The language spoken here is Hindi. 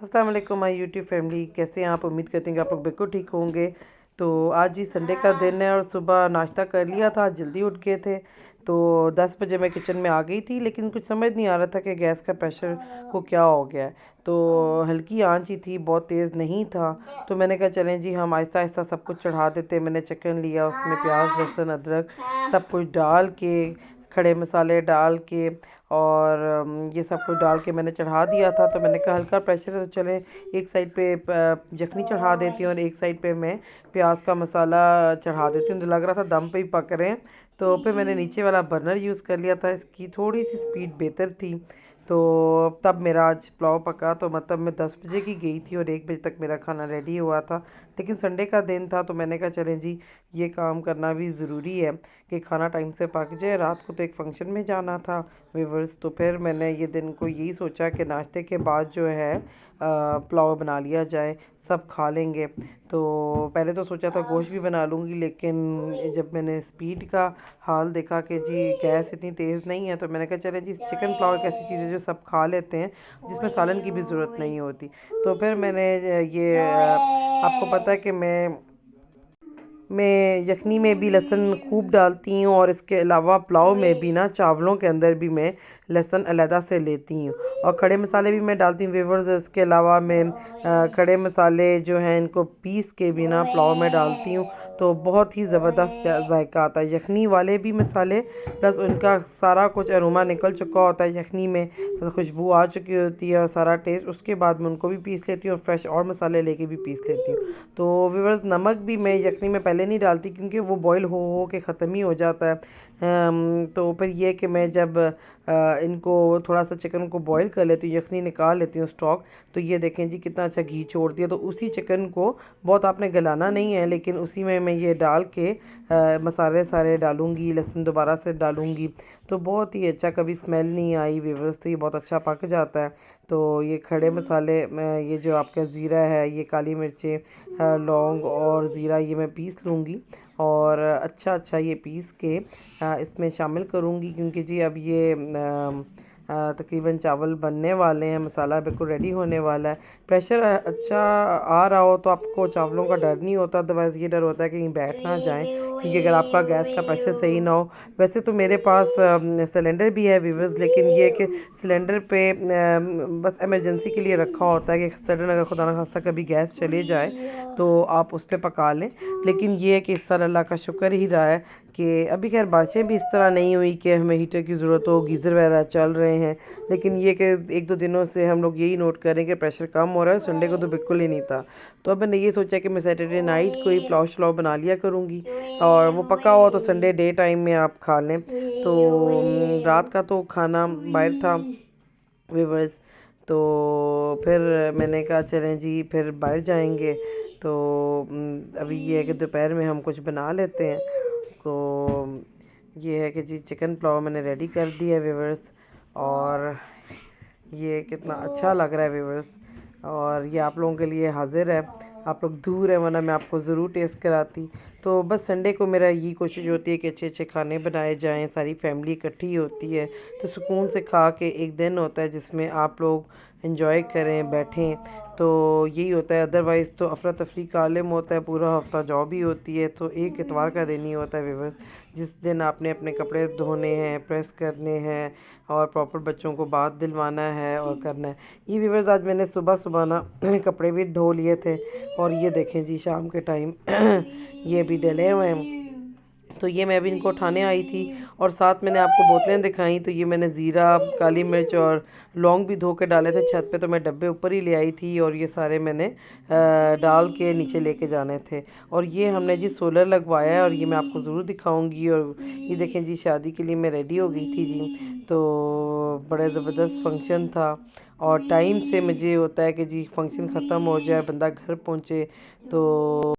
अस्सलाम वालेकुम माय यूट्यूब फैमिली, कैसे हैं आप। उम्मीद करते हैं कि आप लोग बिल्कुल ठीक होंगे। तो आज ही संडे का दिन है और सुबह नाश्ता कर लिया था, जल्दी उठ गए थे। तो 10 बजे मैं किचन में आ गई थी, लेकिन कुछ समझ नहीं आ रहा था कि गैस का प्रेशर को क्या हो गया है। तो हल्की आंच ही थी, बहुत तेज़ नहीं था। तो मैंने कहा चलें जी, हम आहिस्ता आहिस्ता सब कुछ चढ़ा देते। मैंने चिकन लिया, उसमें प्याज लहसुन अदरक सब कुछ डाल के, खड़े मसाले डाल के और ये सब कुछ डाल के मैंने चढ़ा दिया था। तो मैंने कहा हल्का प्रेशर है तो चले एक साइड पे यखनी चढ़ा देती हूँ और एक साइड पे मैं प्याज का मसाला चढ़ा देती हूँ। तो लग रहा था दम पे ही पक रहे हैं। तो फिर मैंने नीचे वाला बर्नर यूज़ कर लिया था, इसकी थोड़ी सी स्पीड बेहतर थी। तो तब मेरा आज पुलाव पका। तो मतलब मैं 10 बजे की गई थी और 1 बजे तक मेरा खाना रेडी हुआ था। लेकिन संडे का दिन था तो मैंने कहा चलें जी, ये काम करना भी ज़रूरी है कि खाना टाइम से पक जाए। रात को तो एक फंक्शन में जाना था व्यूवर्स। तो फिर मैंने ये दिन को यही सोचा कि नाश्ते के बाद जो है पुलाव बना लिया जाए, सब खा लेंगे। तो पहले तो सोचा था गोश्त भी बना लूँगी, लेकिन जब मैंने स्पीड का हाल देखा कि जी गैस इतनी तेज़ नहीं है, तो मैंने कहा चले जी, चिकन पुलाव एक ऐसी चीज़ है जो सब खा लेते हैं, जिसमें सालन की भी ज़रूरत नहीं होती। तो फिर मैंने ये आपको पता है कि मैं यखनी में भी लहसुन खूब डालती हूँ और इसके अलावा पुलाव में भी ना, चावलों के अंदर भी मैं लहसुन अलहदा से लेती हूँ और खड़े मसाले भी मैं डालती हूँ व्यूवर्स। इसके अलावा मैं खड़े मसाले जो हैं इनको पीस के भी ना पुलाव में डालती हूँ, तो बहुत ही ज़बरदस्त जायका आता है। यखनी वाले भी मसाले प्लस उनका सारा कुछ अरोमा निकल चुका होता है यखनी में, तो खुशबू आ चुकी होती है और सारा टेस्ट। उसके बाद मैं उनको भी पीस लेती हूँ और फ्रेश और मसाले लेके भी पीस लेती हूँ। तो व्यूअर्स, नमक भी मैं यखनी में पहले नहीं डालती क्योंकि वो बॉईल हो के ख़त्म ही हो जाता है। तो फिर ये कि मैं जब इनको थोड़ा सा चिकन को बॉईल कर लेती हूँ, यखनी निकाल लेती हूँ स्टॉक, तो ये देखें जी कितना अच्छा घी छोड़ दिया। तो उसी चिकन को बहुत आपने गलाना नहीं है, लेकिन उसी में मैं ये डाल के मसाले सारे डालूँगी, लहसुन दोबारा से डालूँगी। तो बहुत ही अच्छा, कभी स्मेल नहीं आई व्यूअर्स। तो ये बहुत अच्छा पक जाता है। तो ये खड़े मसाले, ये जो आपका ज़ीरा है, ये काली मिर्चें, लौंग और ज़ीरा, ये मैं पीस लूँगी और अच्छा अच्छा ये पीस के इसमें शामिल करूँगी, क्योंकि जी अब ये तकरीबन चावल बनने वाले हैं, मसाला बिल्कुल रेडी होने वाला है। प्रेशर अच्छा आ रहा हो तो आपको चावलों का डर नहीं होता, अदरवाइज़ ये डर होता है कि कहीं बैठ ना जाएं, क्योंकि अगर आपका गैस का प्रेशर सही ना हो। वैसे तो मेरे पास सिलेंडर भी है व्यूवर्स, लेकिन ये कि सिलेंडर पे बस इमरजेंसी के लिए रखा होता है कि सडन अगर खुदा न खास्ता कभी गैस चले जाए तो आप उस पर पका लें। लेकिन ये है कि इस साल अल्लाह का शुक्र ही रहा है कि अभी खैर बारिशें भी इस तरह नहीं हुई कि हमें हीटर की ज़रूरत हो, गीज़र वगैरह चल रहे हैं। लेकिन ये कि 1-2 दिनों से हम लोग यही नोट करें कि प्रेशर कम हो रहा है। संडे को तो बिल्कुल ही नहीं था। तो अब मैंने ये सोचा कि मैं सैटरडे नाइट को ही पुलाव शलाव बना लिया करूँगी और वो पका हुआ तो संडे डे टाइम में आप खा लें। तो रात का तो खाना बाहर था व्यूवर्स। तो फिर मैंने कहा चलें जी, फिर बाहर जाएंगे। तो अभी ये है कि दोपहर में हम कुछ बना लेते हैं। तो ये है कि जी, चिकन पुलाव मैंने रेडी कर दिया है व्यूवर्स, और ये कितना अच्छा लग रहा है व्यूवर्स, और ये आप लोगों के लिए हाजिर है। आप लोग दूर हैं, वरना मैं आपको ज़रूर टेस्ट कराती। तो बस संडे को मेरा यही कोशिश होती है कि अच्छे अच्छे खाने बनाए जाएं, सारी फैमिली इकट्ठी होती है तो सुकून से खा के एक दिन होता है जिसमें आप लोग एंजॉय करें, बैठें। तो यही होता है, अदरवाइज़ तो अफरा तफरी का आलम होता है, पूरा हफ्ता जॉब ही होती है। तो एक इतवार का दिन ही होता है व्यूवर्स, जिस दिन आपने अपने कपड़े धोने हैं, प्रेस करने हैं और प्रॉपर बच्चों को बाथ दिलवाना है और करना है। ये व्यूवर्स, आज मैंने सुबह सुबह ना कपड़े भी धो लिए थे और ये देखें जी शाम के टाइम ये भी डले हुए हैं। तो ये मैं भी इनको उठाने आई थी और साथ मैंने आपको बोतलें दिखाई। तो ये मैंने ज़ीरा, काली मिर्च और लौंग भी धो के डाले थे छत पे, तो मैं डब्बे ऊपर ही ले आई थी और ये सारे मैंने डाल के नीचे लेके जाने थे। और ये हमने जी सोलर लगवाया है और ये मैं आपको ज़रूर दिखाऊंगी। और ये देखें जी, शादी के लिए मैं रेडी हो गई थी जी। तो बड़ा ज़बरदस्त फंक्शन था और टाइम से मुझे होता है कि जी फंक्शन ख़त्म हो जाए, बंदा घर पहुँचे। तो